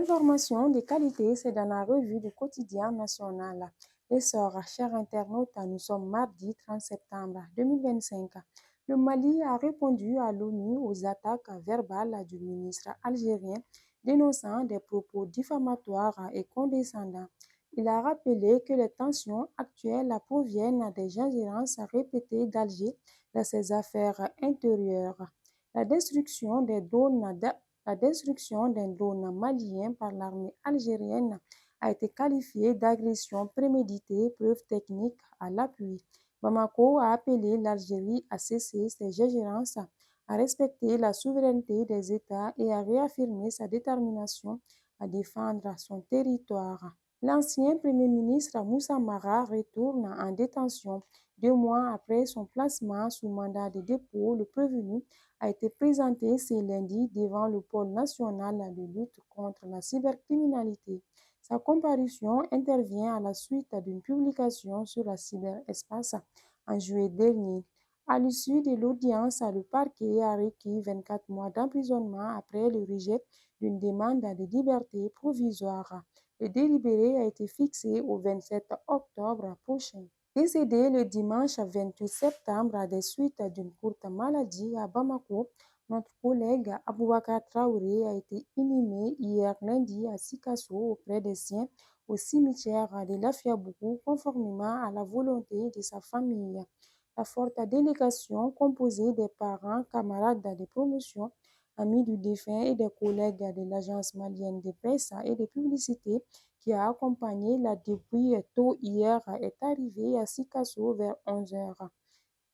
L'information de qualité, c'est dans la revue du quotidien national. L'essor, chers internautes, nous sommes mardi 30 septembre 2025. Le Mali a répondu à l'ONU aux attaques verbales du ministre algérien, dénonçant des propos diffamatoires et condescendants. Il a rappelé que les tensions actuelles proviennent des ingérences répétées d'Alger dans ses affaires intérieures. La destruction des drones La destruction d'un drone malien par l'armée algérienne a été qualifiée d'agression préméditée, preuve technique à l'appui. Bamako a appelé l'Algérie à cesser ses ingérences, à respecter la souveraineté des États et à réaffirmer sa détermination à défendre son territoire. L'ancien Premier ministre Moussa Mara retourne en détention. 2 mois après son placement sous mandat de dépôt, le prévenu a été présenté ce lundi devant le pôle national de lutte contre la cybercriminalité. Sa comparution intervient à la suite d'une publication sur la cyberespace en juillet dernier. À l'issue de l'audience, le parquet a requis 24 mois d'emprisonnement après le rejet d'une demande de liberté provisoire. Le délibéré a été fixé au 27 octobre prochain. Décédé le dimanche 28 septembre des suites d'une courte maladie à Bamako, notre collègue Aboubakar Traoré a été inhumé hier lundi à Sikasso auprès des siens au cimetière de Lafiabougou conformément à la volonté de sa famille. La forte délégation composée des parents, camarades de promotion, amis du défunt et des collègues de l'agence malienne de presse et de publicité qui a accompagné la dépouille tôt hier est arrivé à Sikasso vers 11 heures.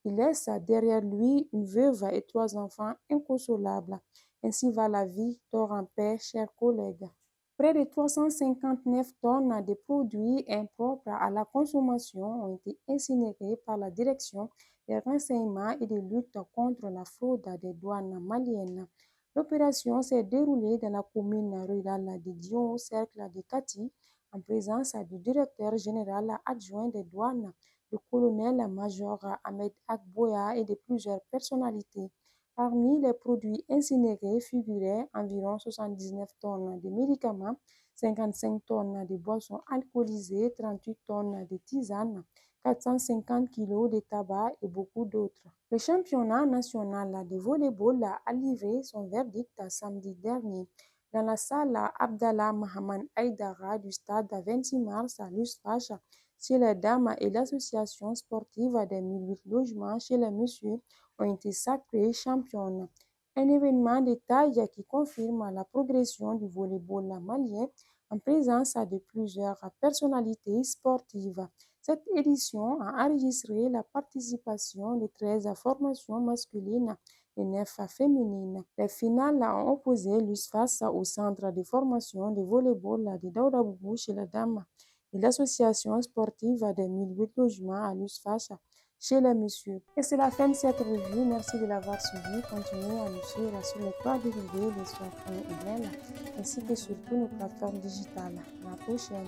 Il laisse derrière lui une veuve et 3 enfants inconsolables. Ainsi va la vie, dors en paix, chers collègues. Près de 359 tonnes de produits impropres à la consommation ont été incinérées par la direction des renseignements et de lutte contre la fraude des douanes maliennes. L'opération s'est déroulée dans la commune rurale de Dion au cercle de Kati, en présence du directeur général adjoint des douanes, le colonel-major Ahmed Akboya et de plusieurs personnalités. Parmi les produits incinérés figuraient environ 79 tonnes de médicaments, 55 tonnes de boissons alcoolisées, 38 tonnes de tisanes, 450 kilos de tabac et beaucoup d'autres. Le championnat national de volleyball a livré son verdict samedi dernier. Dans la salle Abdallah Mohamed Aïdara du stade 26 mars à l'USFACH, chez les dames et l'association sportive des 1008 logements chez les messieurs ont été sacrés championnes. Un événement de taille qui confirme la progression du volleyball malien en présence de plusieurs personnalités sportives. Cette édition a enregistré la participation de 13 formations masculines et 9 féminines. Les finales ont opposé l'USFAS au centre de formation de volleyball de Daoudabougou chez les dames et l'association sportive des 1008 logements à l'USFAS chez les messieurs. Et c'est la fin de cette revue. Merci de l'avoir suivi. Continuez à nous suivre sur les www.lessoirs.email ainsi que sur toutes nos plateformes digitales. À la prochaine.